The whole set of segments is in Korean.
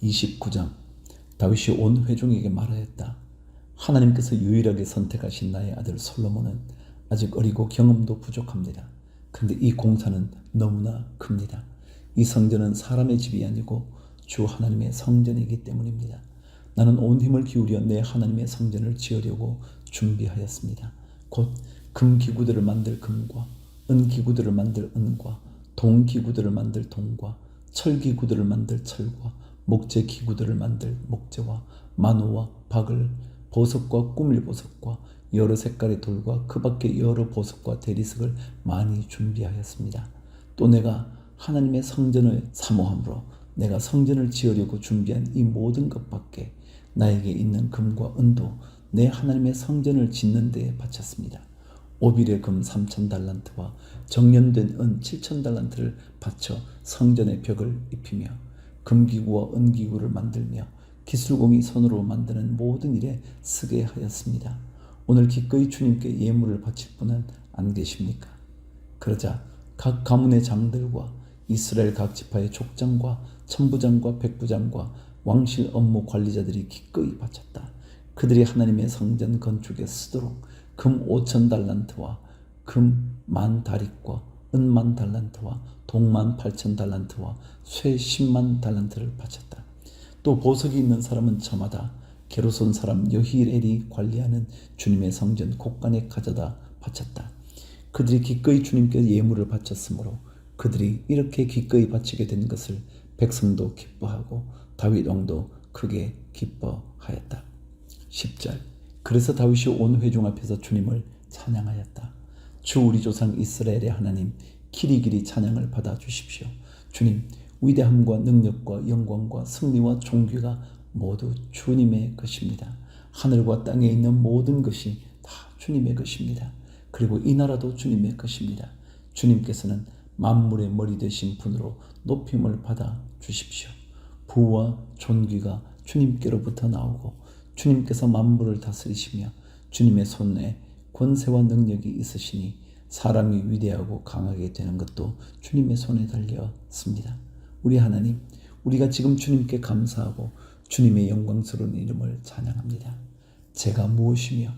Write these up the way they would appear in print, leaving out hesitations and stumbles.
29장. 다윗이 온 회중에게 말하였다. 하나님께서 유일하게 선택하신 나의 아들 솔로몬은 아직 어리고 경험도 부족합니다. 그런데 이 공사는 너무나 큽니다. 이 성전은 사람의 집이 아니고 주 하나님의 성전이기 때문입니다. 나는 온 힘을 기울여 내 하나님의 성전을 지으려고 준비하였습니다. 곧 금기구들을 만들 금과 은기구들을 만들 은과 동기구들을 만들 동과 철기구들을 만들 철과 목재기구들을 만들 목재와 마노와 박을 보석과 꾸밀보석과 여러 색깔의 돌과 그 밖에 여러 보석과 대리석을 많이 준비하였습니다. 또 내가 하나님의 성전을 사모함으로 내가 성전을 지으려고 준비한 이 모든 것 밖에 나에게 있는 금과 은도 내 하나님의 성전을 짓는 데에 바쳤습니다. 오빌의 금 3,000달란트와 정련된 은 7,000달란트를 바쳐 성전의 벽을 입히며 금기구와 은기구를 만들며 기술공이 손으로 만드는 모든 일에 쓰게 하였습니다. 오늘 기꺼이 주님께 예물을 바칠 분은 안 계십니까? 그러자 각 가문의 장들과 이스라엘 각 지파의 족장과 천부장과 백부장과 왕실 업무 관리자들이 기꺼이 바쳤다. 그들이 하나님의 성전 건축에 쓰도록 금 5,000달란트와 금 10,000다릿과 은 10,000달란트와 동 18,000달란트와 쇠 100,000달란트를 바쳤다. 또 보석이 있는 사람은 저마다 게르손 사람 여히엘이 관리하는 주님의 성전 곳간에 가져다 바쳤다. 그들이 기꺼이 주님께 예물을 바쳤으므로 그들이 이렇게 기꺼이 바치게 된 것을 백성도 기뻐하고 다윗 왕도 크게 기뻐하였다. 10절. 그래서 다윗이 온 회중 앞에서 주님을 찬양하였다. 주 우리 조상 이스라엘의 하나님 길이길이 찬양을 받아 주십시오. 주님, 위대함과 능력과 영광과 승리와 존귀가 모두 주님의 것입니다. 하늘과 땅에 있는 모든 것이 다 주님의 것입니다. 그리고 이 나라도 주님의 것입니다. 주님께서는 만물의 머리 되신 분으로 높임을 받아 주십시오. 부와 존귀가 주님께로부터 나오고 주님께서 만물을 다스리시며 주님의 손에 권세와 능력이 있으시니 사람이 위대하고 강하게 되는 것도 주님의 손에 달렸습니다. 우리 하나님, 우리가 지금 주님께 감사하고 주님의 영광스러운 이름을 찬양합니다. 제가 무엇이며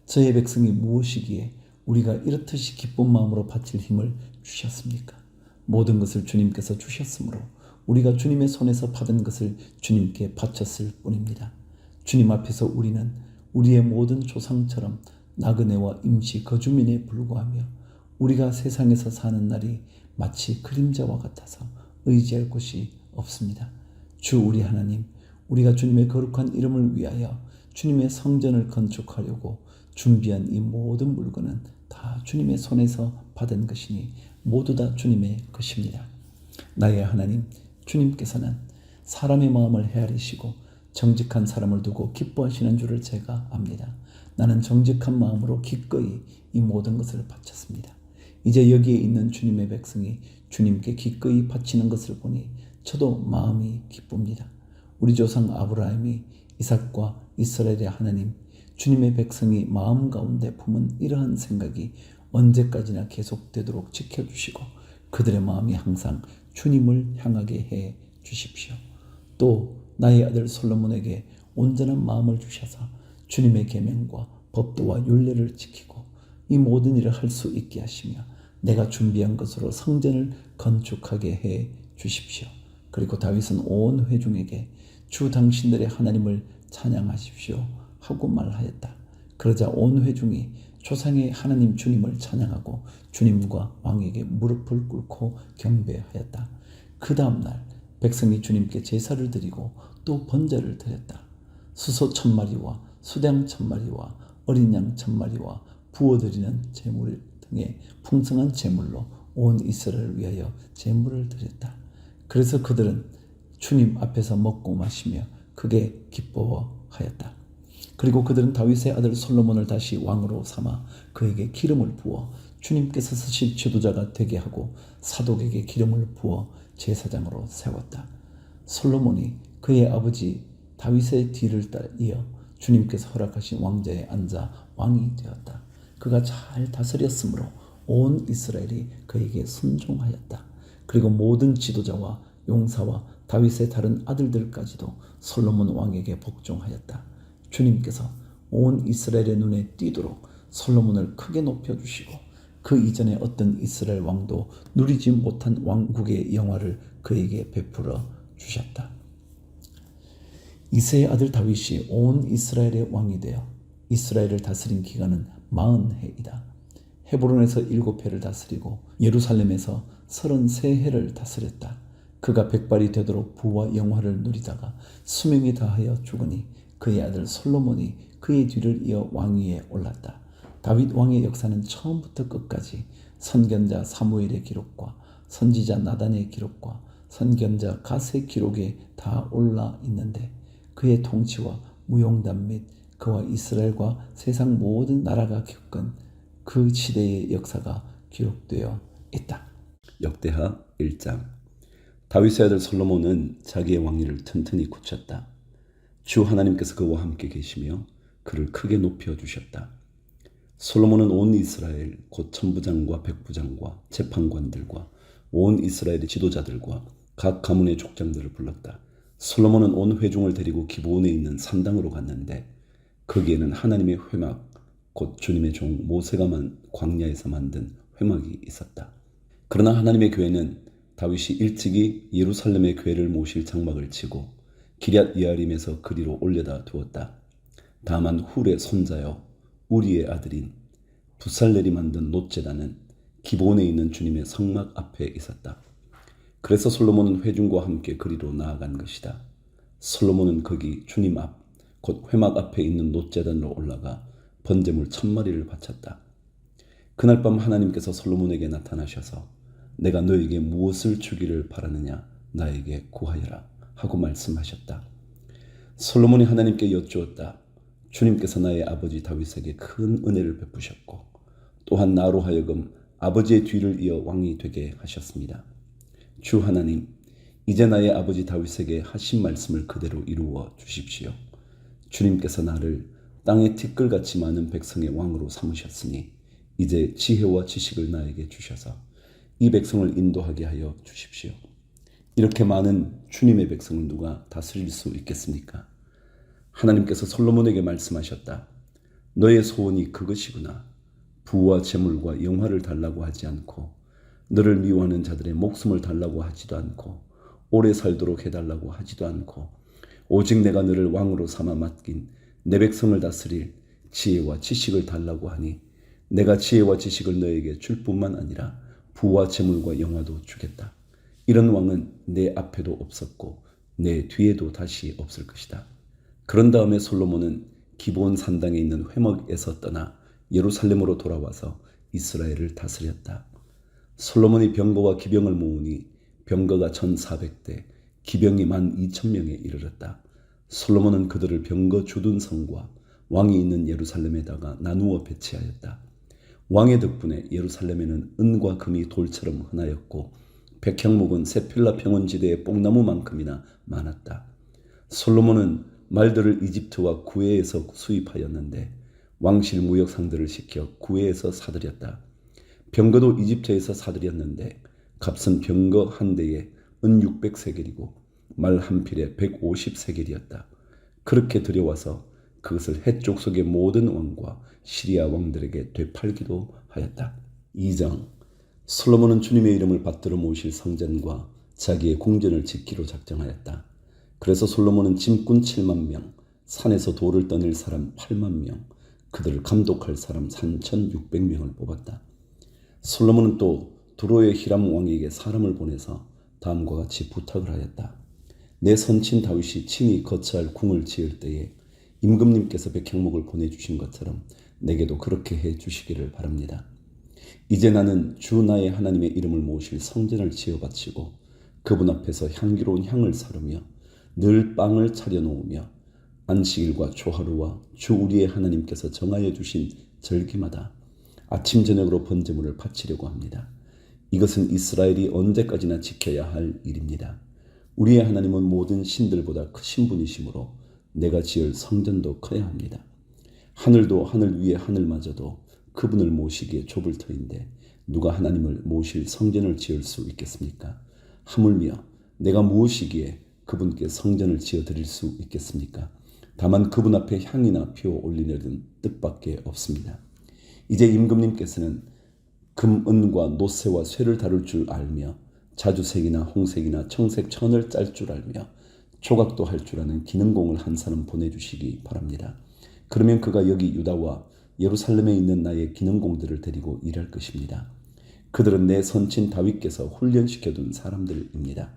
저의 백성이 무엇이기에 우리가 이렇듯이 기쁜 마음으로 바칠 힘을 주셨습니까? 모든 것을 주님께서 주셨으므로 우리가 주님의 손에서 받은 것을 주님께 바쳤을 뿐입니다. 주님 앞에서 우리는 우리의 모든 조상처럼 나그네와 임시 거주민에 불과하며 우리가 세상에서 사는 날이 마치 그림자와 같아서 의지할 곳이 없습니다. 주 우리 하나님, 우리가 주님의 거룩한 이름을 위하여 주님의 성전을 건축하려고 준비한 이 모든 물건은 다 주님의 손에서 받은 것이니 모두 다 주님의 것입니다. 나의 하나님, 주님께서는 사람의 마음을 헤아리시고 정직한 사람을 두고 기뻐하시는 줄을 제가 압니다. 나는 정직한 마음으로 기꺼이 이 모든 것을 바쳤습니다. 이제 여기에 있는 주님의 백성이 주님께 기꺼이 바치는 것을 보니 저도 마음이 기쁩니다. 우리 조상 아브라함이 이삭과 이스라엘의 하나님, 주님의 백성이 마음 가운데 품은 이러한 생각이 언제까지나 계속되도록 지켜주시고 그들의 마음이 항상 주님을 향하게 해 주십시오. 또 나의 아들 솔로몬에게 온전한 마음을 주셔서 주님의 계명과 법도와 율례를 지키고 이 모든 일을 할 수 있게 하시며 내가 준비한 것으로 성전을 건축하게 해 주십시오. 그리고 다윗은 온 회중에게 주 당신들의 하나님을 찬양하십시오 하고 말하였다. 그러자 온 회중이 조상의 하나님 주님을 찬양하고 주님과 왕에게 무릎을 꿇고 경배하였다. 그 다음날 백성이 주님께 제사를 드리고 또 번제를 드렸다. 수소 1,000마리와 수량 1,000마리와 어린 양 1,000마리와 부어드리는 제물 등의 풍성한 제물로 온 이스라엘을 위하여 제물을 드렸다. 그래서 그들은 주님 앞에서 먹고 마시며 크게 기뻐하였다. 그리고 그들은 다윗의 아들 솔로몬을 다시 왕으로 삼아 그에게 기름을 부어 주님께서 쓰실 지도자가 되게 하고 사독에게 기름을 부어 제사장으로 세웠다. 솔로몬이 그의 아버지 다윗의 뒤를 이어 주님께서 허락하신 왕자에 앉아 왕이 되었다. 그가 잘 다스렸으므로 온 이스라엘이 그에게 순종하였다. 그리고 모든 지도자와 용사와 다윗의 다른 아들들까지도 솔로몬 왕에게 복종하였다. 주님께서 온 이스라엘의 눈에 띄도록 솔로몬을 크게 높여주시고 그 이전에 어떤 이스라엘 왕도 누리지 못한 왕국의 영화를 그에게 베풀어 주셨다. 이새의 아들 다윗이 온 이스라엘의 왕이 되어 이스라엘을 다스린 기간은 40해이다. 헤브론에서 7해를 다스리고 예루살렘에서 33해를 다스렸다. 그가 백발이 되도록 부와 영화를 누리다가 수명이 다하여 죽으니 그의 아들 솔로몬이 그의 뒤를 이어 왕위에 올랐다. 다윗 왕의 역사는 처음부터 끝까지 선견자 사무엘의 기록과 선지자 나단의 기록과 선견자 갓의 기록에 다 올라 있는데 그의 통치와 무용담 및 그와 이스라엘과 세상 모든 나라가 겪은 그 시대의 역사가 기록되어 있다. 역대하 1장. 다윗의 아들 솔로몬은 자기의 왕위를 튼튼히 굳혔다. 주 하나님께서 그와 함께 계시며 그를 크게 높여주셨다. 솔로몬은 온 이스라엘 곧 천부장과 백부장과 재판관들과 온 이스라엘의 지도자들과 각 가문의 족장들을 불렀다. 솔로몬은 온 회중을 데리고 기브온에 있는 산당으로 갔는데 거기에는 하나님의 회막 곧 주님의 종 모세가 광야에서 만든 회막이 있었다. 그러나 하나님의 교회는 다윗이 일찍이 예루살렘의 궤를 모실 장막을 치고 기럇 예아림에서 그리로 올려다 두었다. 다만 훌의 손자여 우리의 아들인 부살렐이 만든 놋제단은 기브온에 있는 주님의 성막 앞에 있었다. 그래서 솔로몬은 회중과 함께 그리로 나아간 것이다. 솔로몬은 거기 주님 앞, 곧 회막 앞에 있는 놋제단으로 올라가 번제물 1000마리를 바쳤다. 그날 밤 하나님께서 솔로몬에게 나타나셔서 내가 너에게 무엇을 주기를 바라느냐 나에게 구하여라 하고 말씀하셨다. 솔로몬이 하나님께 여쭈었다. 주님께서 나의 아버지 다윗에게 큰 은혜를 베푸셨고 또한 나로 하여금 아버지의 뒤를 이어 왕이 되게 하셨습니다. 주 하나님, 이제 나의 아버지 다윗에게 하신 말씀을 그대로 이루어 주십시오. 주님께서 나를 땅의 티끌같이 많은 백성의 왕으로 삼으셨으니 이제 지혜와 지식을 나에게 주셔서 이 백성을 인도하게 하여 주십시오. 이렇게 많은 주님의 백성을 누가 다스릴 수 있겠습니까? 하나님께서 솔로몬에게 말씀하셨다. 너의 소원이 그것이구나. 부와 재물과 영화를 달라고 하지 않고 너를 미워하는 자들의 목숨을 달라고 하지도 않고 오래 살도록 해달라고 하지도 않고 오직 내가 너를 왕으로 삼아 맡긴 내 백성을 다스릴 지혜와 지식을 달라고 하니 내가 지혜와 지식을 너에게 줄 뿐만 아니라 부와 재물과 영화도 주겠다. 이런 왕은 내 앞에도 없었고 내 뒤에도 다시 없을 것이다. 그런 다음에 솔로몬은 기브온 산당에 있는 회막에서 떠나 예루살렘으로 돌아와서 이스라엘을 다스렸다. 솔로몬이 병거와 기병을 모으니 병거가 1400대, 기병이 12,000명에 이르렀다. 솔로몬은 그들을 병거 주둔성과 왕이 있는 예루살렘에다가 나누어 배치하였다. 왕의 덕분에 예루살렘에는 은과 금이 돌처럼 흔하였고 백향목은 세필라 평원지대의 뽕나무만큼이나 많았다. 솔로몬은 말들을 이집트와 구웨에서 수입하였는데 왕실 무역상들을 시켜 구웨에서 사들였다. 병거도 이집트에서 사들였는데 값은 병거 한 대에 은 600세겔이고 말 한 필에 150세겔이었다. 그렇게 들여와서 그것을 해쪽 속의 모든 왕과 시리아 왕들에게 되팔기도 하였다. 2장. 솔로몬은 주님의 이름을 받들어 모실 성전과 자기의 궁전을 짓기로 작정하였다. 그래서 솔로몬은 짐꾼 7만 명, 산에서 돌을 떠낼 사람 8만 명, 그들을 감독할 사람 3,600명을 뽑았다. 솔로몬은 또 두로의 히람 왕에게 사람을 보내서 다음과 같이 부탁을 하였다. 내 선친 다윗이 친히 거처할 궁을 지을 때에 임금님께서 백향목을 보내주신 것처럼 내게도 그렇게 해 주시기를 바랍니다. 이제 나는 주 나의 하나님의 이름을 모실 성전을 지어 바치고 그분 앞에서 향기로운 향을 사르며 늘 빵을 차려놓으며 안식일과 초하루와 주 우리의 하나님께서 정하여 주신 절기마다 아침 저녁으로 번제물을 바치려고 합니다. 이것은 이스라엘이 언제까지나 지켜야 할 일입니다. 우리의 하나님은 모든 신들보다 크신 분이시므로 내가 지을 성전도 커야 합니다. 하늘도 하늘 위에 하늘마저도 그분을 모시기에 좁을 터인데 누가 하나님을 모실 성전을 지을 수 있겠습니까? 하물며 내가 무엇이기에 그분께 성전을 지어 드릴 수 있겠습니까? 다만 그분 앞에 향이나 표 올리려는 뜻밖에 없습니다. 이제 임금님께서는 금, 은과 노새와 쇠를 다룰 줄 알며 자주색이나 홍색이나 청색, 천을 짤 줄 알며 조각도 할 줄 아는 기능공을 한 사람 보내주시기 바랍니다. 그러면 그가 여기 유다와 예루살렘에 있는 나의 기능공들을 데리고 일할 것입니다. 그들은 내 선친 다윗께서 훈련시켜둔 사람들입니다.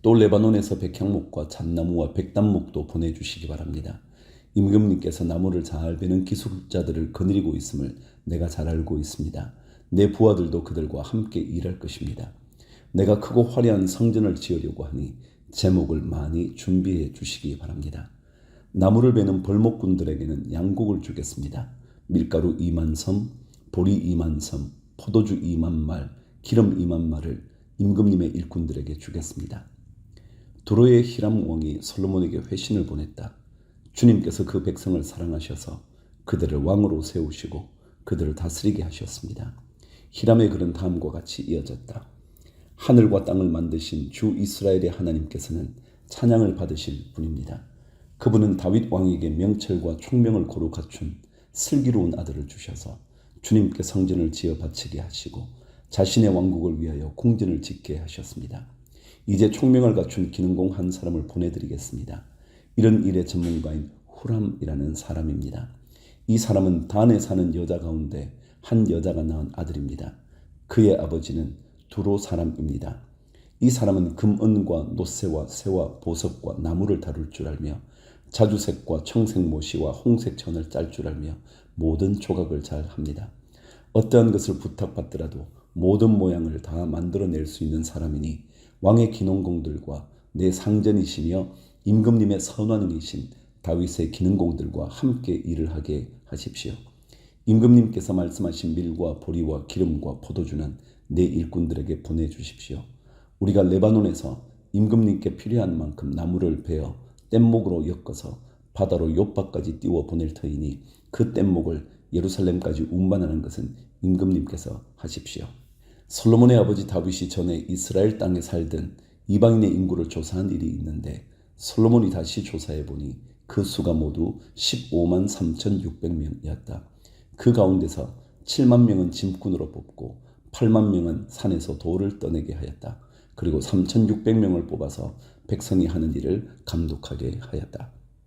또 레바논에서 백향목과 잣나무와 백단목도 보내주시기 바랍니다. 임금님께서 나무를 잘 베는 기술자들을 거느리고 있음을 내가 잘 알고 있습니다. 내 부하들도 그들과 함께 일할 것입니다. 내가 크고 화려한 성전을 지으려고 하니 제목을 많이 준비해 주시기 바랍니다. 나무를 베는 벌목꾼들에게는 양곡을 주겠습니다. 밀가루 2만 섬, 보리 2만 섬, 포도주 2만 말, 기름 2만 말을 임금님의 일꾼들에게 주겠습니다. 두로의 히람 왕이 솔로몬에게 회신을 보냈다. 주님께서 그 백성을 사랑하셔서 그들을 왕으로 세우시고 그들을 다스리게 하셨습니다. 히람의 글은 다음과 같이 이어졌다. 하늘과 땅을 만드신 주 이스라엘의 하나님께서는 찬양을 받으실 분입니다. 그분은 다윗 왕에게 명철과 총명을 고루 갖춘 슬기로운 아들을 주셔서 주님께 성전을 지어 바치게 하시고 자신의 왕국을 위하여 궁전을 짓게 하셨습니다. 이제 총명을 갖춘 기능공 한 사람을 보내드리겠습니다. 이런 일의 전문가인 후람이라는 사람입니다. 이 사람은 단에 사는 여자 가운데 한 여자가 낳은 아들입니다. 그의 아버지는 두로 사람입니다. 이 사람은 금, 은과 노새와 새와 보석과 나무를 다룰 줄 알며 자주색과 청색 모시와 홍색 천을 짤 줄 알며 모든 조각을 잘 합니다. 어떠한 것을 부탁받더라도 모든 모양을 다 만들어낼 수 있는 사람이니 왕의 기능공들과 내 상전이시며 임금님의 선왕이신 다윗의 기능공들과 함께 일을 하게 하십시오. 임금님께서 말씀하신 밀과 보리와 기름과 포도주는 내 일꾼들에게 보내주십시오. 우리가 레바논에서 임금님께 필요한 만큼 나무를 베어 뗏목으로 엮어서 바다로 욥바까지 띄워 보낼 터이니 그 뗏목을 예루살렘까지 운반하는 것은 임금님께서 하십시오. 솔로몬의 아버지 다윗이 전에 이스라엘 땅에 살던 이방인의 인구를 조사한 일이 있는데 솔로몬이 다시 조사해 보니 그 수가 모두 15만 3,600명이었다. 그 가운데서 7만 명은 짐꾼으로 뽑고 8만 명은 산에서 돌을 떠내게 하였다. 그리고 3,600명을 뽑아서 백성이 하는 일을 감독하게 하였다.